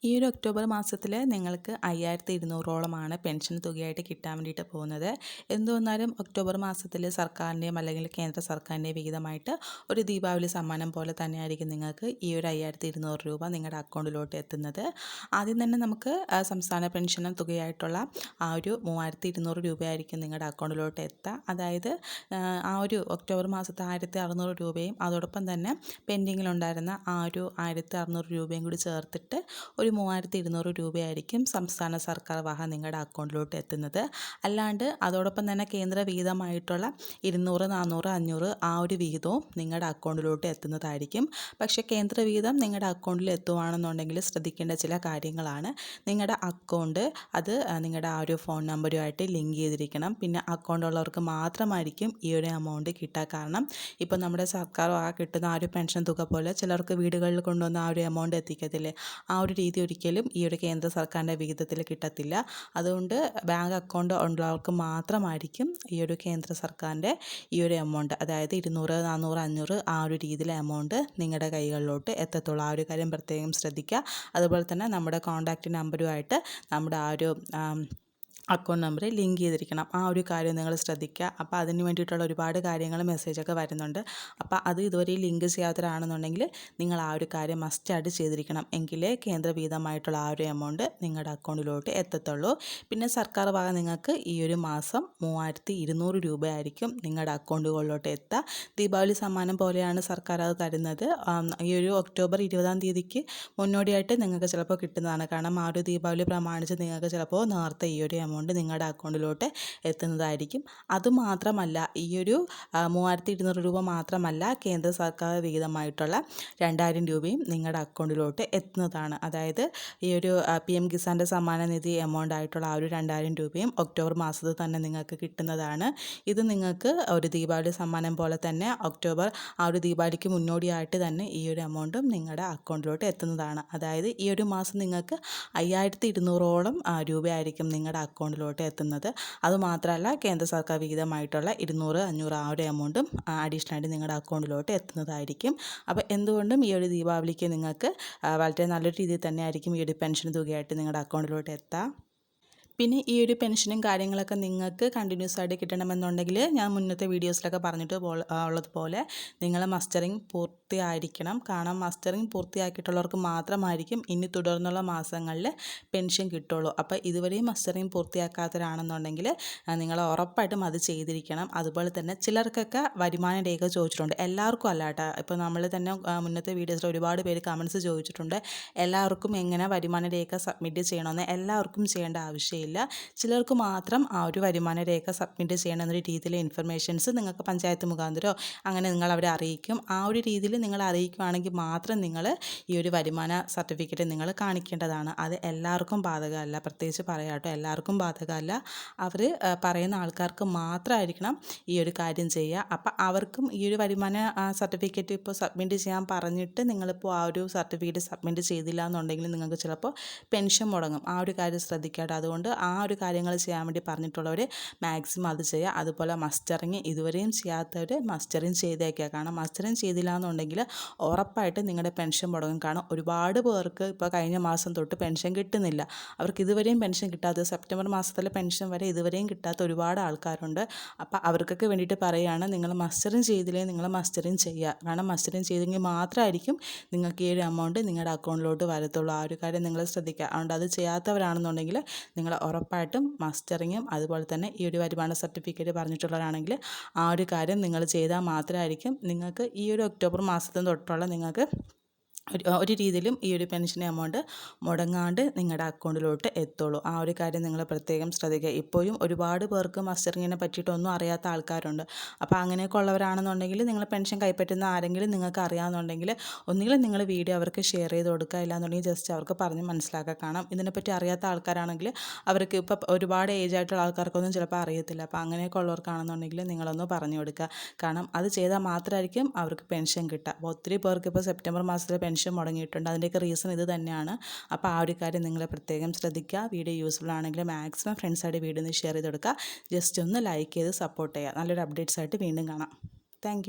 ഈ ഒരു ഒക്ടോബർ മാസത്തിൽ നിങ്ങൾക്ക് 5200ഓളമാണ് പെൻഷൻ തുകയായിട്ട് കിട്ടാൻ വേണ്ടിയിട്ട് പോകുന്നത്. എന്തുവന്നാലും ഒക്ടോബർ മാസത്തിൽ സർക്കാരിൻ്റെയും അല്ലെങ്കിൽ കേന്ദ്ര സർക്കാരിൻ്റെയും വിഹിതമായിട്ട് ഒരു ദീപാവലി സമ്മാനം പോലെ തന്നെയായിരിക്കും നിങ്ങൾക്ക് ഈ ഒരു 5200 രൂപ നിങ്ങളുടെ അക്കൗണ്ടിലോട്ട് എത്തുന്നത്. ആദ്യം തന്നെ നമുക്ക് സംസ്ഥാന പെൻഷൻ തുകയായിട്ടുള്ള ആ ഒരു 3200 രൂപയായിരിക്കും നിങ്ങളുടെ അക്കൗണ്ടിലോട്ട് എത്തുക. അതായത് ആ ഒരു ഒക്ടോബർ മാസത്തെ 1600 രൂപയും അതോടൊപ്പം തന്നെ പെൻഡിങ്ങിലുണ്ടായിരുന്ന ആ ഒരു 1600 രൂപയും കൂടി ചേർത്തിട്ട് ഒരു 3200 രൂപയായിരിക്കും സംസ്ഥാന സർക്കാർ വക നിങ്ങളുടെ അക്കൗണ്ടിലോട്ട് എത്തുന്നത്. അല്ലാണ്ട് അതോടൊപ്പം തന്നെ കേന്ദ്ര വിഹിതമായിട്ടുള്ള 200, 400, 500 ആ ഒരു വിഹിതവും നിങ്ങളുടെ അക്കൗണ്ടിലോട്ട് എത്തുന്നതായിരിക്കും. പക്ഷേ കേന്ദ്ര വിഹിതം നിങ്ങളുടെ അക്കൗണ്ടിൽ എത്തുകയാണെന്നുണ്ടെങ്കിൽ ശ്രദ്ധിക്കേണ്ട ചില കാര്യങ്ങളാണ്. നിങ്ങളുടെ അക്കൗണ്ട് അത് നിങ്ങളുടെ ആ ഒരു ഫോൺ നമ്പറുമായിട്ട് ലിങ്ക് ചെയ്തിരിക്കണം. പിന്നെ അക്കൗണ്ട് ഉള്ളവർക്ക് മാത്രമായിരിക്കും ഈ ഒരു എമൗണ്ട് കിട്ടുക. കാരണം ഇപ്പോൾ നമ്മുടെ സർക്കാർ വക കിട്ടുന്ന ആ ഒരു പെൻഷൻ തുക പോലെ ചിലർക്ക് വീടുകളിൽ കൊണ്ടുവന്ന ആ ഒരു എമൗണ്ട് എത്തിക്കത്തില്ലേ, ആ ഒരു രീതി ഒരിക്കലും ഈ ഒരു കേന്ദ്ര സർക്കാരിൻ്റെ വിഹിതത്തിൽ കിട്ടത്തില്ല. അതുകൊണ്ട് ബാങ്ക് അക്കൗണ്ട് ഉള്ളവർക്ക് മാത്രമായിരിക്കും ഈ ഒരു കേന്ദ്ര സർക്കാരിൻ്റെ ഈ ഒരു എമൗണ്ട്, അതായത് 200, 400, 500 ആ ഒരു രീതിയിലെ എമൗണ്ട് നിങ്ങളുടെ കൈകളിലോട്ട് എത്തത്തുള്ളൂ. ആ ഒരു കാര്യം പ്രത്യേകം ശ്രദ്ധിക്കുക. അതുപോലെ തന്നെ നമ്മുടെ കോൺടാക്റ്റ് നമ്പറുമായിട്ട് നമ്മുടെ ആ ഒരു അക്കൗണ്ട് നമ്പർ ലിങ്ക് ചെയ്തിരിക്കണം. ആ ഒരു കാര്യം നിങ്ങൾ ശ്രദ്ധിക്കുക. അപ്പോൾ അതിന് വേണ്ടിയിട്ടുള്ള ഒരുപാട് കാര്യങ്ങൾ മെസ്സേജൊക്കെ വരുന്നുണ്ട്. അപ്പോൾ അത് ഇതുവരെ ലിങ്ക് ചെയ്യാത്തവരാണെന്നുണ്ടെങ്കിൽ നിങ്ങൾ ആ ഒരു കാര്യം മസ്റ്റായിട്ട് ചെയ്തിരിക്കണം. എങ്കിലേ കേന്ദ്ര വിഹിതമായിട്ടുള്ള ആ ഒരു എമൗണ്ട് നിങ്ങളുടെ അക്കൗണ്ടിലോട്ട് എത്തത്തുള്ളൂ. പിന്നെ സർക്കാർ വക നിങ്ങൾക്ക് ഈ ഒരു മാസം 3200 രൂപയായിരിക്കും നിങ്ങളുടെ അക്കൗണ്ടുകളിലോട്ട് എത്തുക. ദീപാവലി സമ്മാനം പോലെയാണ് സർക്കാർ അത് തരുന്നത്. ഈ ഒരു ഒക്ടോബർ 20-ാം തീയതിക്ക് മുന്നോടിയായിട്ട് നിങ്ങൾക്ക് ചിലപ്പോൾ കിട്ടുന്നതാണ്. കാരണം ആ ഒരു ദീപാവലി പ്രമാണിച്ച് നിങ്ങൾക്ക് ചിലപ്പോൾ നേരത്തെ ഈ ഒരു എമൗണ്ട് നിങ്ങളുടെ അക്കൗണ്ടിലോട്ട് എത്തുന്നതായിരിക്കും. അതുമാത്രമല്ല, ഈ ഒരു 3200 രൂപ മാത്രമല്ല, കേന്ദ്ര സർക്കാർ വിഹിതമായിട്ടുള്ള 2000 രൂപയും നിങ്ങളുടെ അക്കൗണ്ടിലോട്ട് എത്തുന്നതാണ്. അതായത് ഈ ഒരു PM കിസാൻ്റെ സമ്മാന നിധി എമൗണ്ട് ആയിട്ടുള്ള ആ ഒരു 2000 രൂപയും ഒക്ടോബർ മാസത്തിൽ തന്നെ നിങ്ങൾക്ക് കിട്ടുന്നതാണ്. ഇത് നിങ്ങൾക്ക് ഒരു ദീപാവലി സമ്മാനം പോലെ തന്നെ ഒക്ടോബർ ആ ഒരു ദീപാവലിക്ക് മുന്നോടിയായിട്ട് തന്നെ ഈ ഒരു എമൗണ്ടും നിങ്ങളുടെ അക്കൗണ്ടിലോട്ട് എത്തുന്നതാണ്. അതായത് ഈ ഒരു മാസം നിങ്ങൾക്ക് 5200ഓളം രൂപയായിരിക്കും നിങ്ങളുടെ അക്കൗണ്ടിലോട്ട് എത്തുന്നത്. അതുമാത്രമല്ല, കേന്ദ്ര സർക്കാർ വിഹിതമായിട്ടുള്ള 200, 500 ആ ഒരു എമൗണ്ടും അഡീഷണലായിട്ട് നിങ്ങളുടെ അക്കൗണ്ടിലോട്ട് എത്തുന്നതായിരിക്കും. അപ്പോൾ എന്തുകൊണ്ടും ഈ ഒരു ദീപാവലിക്ക് നിങ്ങൾക്ക് വളരെ നല്ലൊരു രീതിയിൽ തന്നെ ആയിരിക്കും ഈ ഒരു പെൻഷൻ തുകയായിട്ട് നിങ്ങളുടെ അക്കൗണ്ടിലോട്ട് എത്തുക. പിന്നെ ഈ ഒരു പെൻഷനും കാര്യങ്ങളൊക്കെ നിങ്ങൾക്ക് കണ്ടിന്യൂസ് ആയിട്ട് കിട്ടണമെന്നുണ്ടെങ്കിൽ ഞാൻ മുന്നത്തെ വീഡിയോസിലൊക്കെ പറഞ്ഞിട്ട് ഉള്ളതുപോലെ നിങ്ങൾ മസ്റ്ററിങ് പൂർത്തിയായിരിക്കണം. കാരണം മസ്റ്ററിങ് പൂർത്തിയാക്കിയിട്ടുള്ളവർക്ക് മാത്രമായിരിക്കും ഇനി തുടർന്നുള്ള മാസങ്ങളിൽ പെൻഷൻ കിട്ടുള്ളൂ. അപ്പോൾ ഇതുവരെയും മസ്റ്ററിങ് പൂർത്തിയാക്കാത്തവരാണെന്നുണ്ടെങ്കിൽ നിങ്ങൾ ഉറപ്പായിട്ടും അത് ചെയ്തിരിക്കണം. അതുപോലെ തന്നെ ചിലർക്കൊക്കെ വരുമാന രേഖ ചോദിച്ചിട്ടുണ്ട്. എല്ലാവർക്കും അല്ല കേട്ടോ. ഇപ്പോൾ നമ്മൾ തന്നെ മുന്നത്തെ വീഡിയോസിൽ ഒരുപാട് പേര് കമൻസ് ചോദിച്ചിട്ടുണ്ട്. എല്ലാവർക്കും എങ്ങനെ വരുമാന രേഖ സബ്മിറ്റ് ചെയ്യണമെന്ന് എല്ലാവർക്കും ചെയ്യേണ്ട ആവശ്യമില്ല. ചിലർക്ക് മാത്രം ആ ഒരു വരുമാന രേഖ സബ്മിറ്റ് ചെയ്യണം എന്നൊരു രീതിയിലെ ഇൻഫർമേഷൻസ് നിങ്ങൾക്ക് പഞ്ചായത്ത് മുഖാന്തരമോ അങ്ങനെ നിങ്ങൾ അവരെ അറിയിക്കും. ആ ഒരു രീതിയിൽ നിങ്ങൾ അറിയിക്കുകയാണെങ്കിൽ മാത്രം നിങ്ങൾ ഈ ഒരു വരുമാന സർട്ടിഫിക്കറ്റ് നിങ്ങൾ കാണിക്കേണ്ടതാണ്. അത് എല്ലാവർക്കും ബാധകമല്ല. പ്രത്യേകിച്ച് പറയാട്ടോ, എല്ലാവർക്കും ബാധകമല്ല. അവർ പറയുന്ന ആൾക്കാർക്ക് മാത്രമായിരിക്കണം ഈ ഒരു കാര്യം ചെയ്യുക. അപ്പം അവർക്കും ഈ ഒരു വരുമാന സർട്ടിഫിക്കറ്റ് ഇപ്പോൾ സബ്മിറ്റ് ചെയ്യാൻ പറഞ്ഞിട്ട് നിങ്ങളിപ്പോൾ ആ ഒരു സർട്ടിഫിക്കറ്റ് സബ്മിറ്റ് ചെയ്തില്ല എന്നുണ്ടെങ്കിൽ നിങ്ങൾക്ക് ചിലപ്പോൾ പെൻഷൻ മുടങ്ങും. ആ ഒരു കാര്യം ശ്രദ്ധിക്കാട്ടോ. അതുകൊണ്ട് ആ ഒരു കാര്യങ്ങൾ ചെയ്യാൻ വേണ്ടി പറഞ്ഞിട്ടുള്ളവർ മാക്സിമം അത് ചെയ്യുക. അതുപോലെ മസ്റ്ററിങ് ഇതുവരെയും ചെയ്യാത്തവർ മസ്റ്ററിങ് ചെയ്തേക്കുക. കാരണം മസ്റ്ററിങ് ചെയ്തില്ല എന്നുണ്ടെങ്കിൽ ഉറപ്പായിട്ട് നിങ്ങളുടെ പെൻഷൻ മുടങ്ങും. കാരണം ഒരുപാട് പേർക്ക് ഇപ്പോൾ കഴിഞ്ഞ മാസം തൊട്ട് പെൻഷൻ കിട്ടുന്നില്ല. അവർക്ക് ഇതുവരെയും പെൻഷൻ കിട്ടാത്ത, സെപ്റ്റംബർ മാസത്തിലെ പെൻഷൻ വരെ ഇതുവരെയും കിട്ടാത്ത ഒരുപാട് ആൾക്കാരുണ്ട്. അപ്പോൾ അവർക്കൊക്കെ വേണ്ടിയിട്ട് പറയുകയാണ്, നിങ്ങൾ മസ്റ്ററിങ് ചെയ്തില്ലെങ്കിൽ നിങ്ങൾ മസ്റ്ററിങ് ചെയ്യുക. കാരണം മസ്റ്ററിങ് ചെയ്തെങ്കിൽ മാത്രമായിരിക്കും നിങ്ങൾക്ക് ഈ ഒരു എമൗണ്ട് നിങ്ങളുടെ അക്കൗണ്ടിലോട്ട് വരത്തുള്ളൂ. ആ ഒരു കാര്യം നിങ്ങൾ ശ്രദ്ധിക്കുക. അതുകൊണ്ട് അത് ചെയ്യാത്തവരാണെന്നുണ്ടെങ്കിൽ നിങ്ങൾ ഉറപ്പായിട്ടും മസ്റ്ററിങ്ങും അതുപോലെ തന്നെ ഈ ഒരു വരുമാന സർട്ടിഫിക്കറ്റ് പറഞ്ഞിട്ടുള്ളവരാണെങ്കിൽ ആ ഒരു കാര്യം നിങ്ങൾ ചെയ്താൽ മാത്രമായിരിക്കും നിങ്ങൾക്ക് ഈ ഒരു ഒക്ടോബർ മാസത്തിന് തൊട്ടുള്ള നിങ്ങൾക്ക് ഒരു രീതിയിലും ഈ ഒരു പെൻഷൻ എമൗണ്ട് മുടങ്ങാണ്ട് നിങ്ങളുടെ അക്കൗണ്ടിലോട്ട് എത്തുള്ളൂ. ആ ഒരു കാര്യം നിങ്ങൾ പ്രത്യേകം ശ്രദ്ധിക്കുക. ഇപ്പോഴും ഒരുപാട് പേർക്ക് മസ്റ്ററിങ്ങിനെ പറ്റിയിട്ടൊന്നും അറിയാത്ത ആൾക്കാരുണ്ട്. അപ്പോൾ അങ്ങനെയൊക്കെ ഉള്ളവരാണെന്നുണ്ടെങ്കിൽ നിങ്ങൾ പെൻഷൻ കൈപ്പറ്റുന്ന ആരെങ്കിലും നിങ്ങൾക്ക് അറിയാമെന്നുണ്ടെങ്കിൽ ഒന്നുകിൽ നിങ്ങൾ വീഡിയോ അവർക്ക് ഷെയർ ചെയ്ത് കൊടുക്കുക, ഇല്ലാന്നുണ്ടെങ്കിൽ ജസ്റ്റ് അവർക്ക് പറഞ്ഞ് മനസ്സിലാക്കുക. കാരണം ഇതിനെപ്പറ്റി അറിയാത്ത ആൾക്കാരാണെങ്കിൽ അവർക്ക് ഇപ്പോൾ ഒരുപാട് ഏജ് ആയിട്ടുള്ള ആൾക്കാർക്കൊന്നും ചിലപ്പോൾ അറിയത്തില്ല. അപ്പോൾ അങ്ങനെയൊക്കെ ഉള്ളവർക്കാണെന്നുണ്ടെങ്കിൽ നിങ്ങളൊന്ന് പറഞ്ഞു കൊടുക്കുക. കാരണം അത് ചെയ്താൽ മാത്രമായിരിക്കും അവർക്ക് പെൻഷൻ കിട്ടുക. അപ്പോൾ ഒത്തിരി പേർക്ക് ഇപ്പോൾ സെപ്റ്റംബർ മാസത്തിലെ പെൻഷൻ മുടങ്ങിയിട്ടുണ്ട്. അതിൻ്റെയൊക്കെ റീസൺ ഇത് തന്നെയാണ്. അപ്പോൾ ആ ഒരു കാര്യം നിങ്ങൾ പ്രത്യേകം ശ്രദ്ധിക്കുക. വീഡിയോ യൂസ്ഫുൾ ആണെങ്കിൽ മാക്സിമം ഫ്രണ്ട്സായിട്ട് വീഡിയോ ഒന്ന് ഷെയർ ചെയ്ത് കൊടുക്കുക. ജസ്റ്റ് ഒന്ന് ലൈക്ക് ചെയ്ത് സപ്പോർട്ട് ചെയ്യുക. നല്ലൊരു അപ്ഡേറ്റ്സ് ആയിട്ട് വീണ്ടും കാണാം. താങ്ക്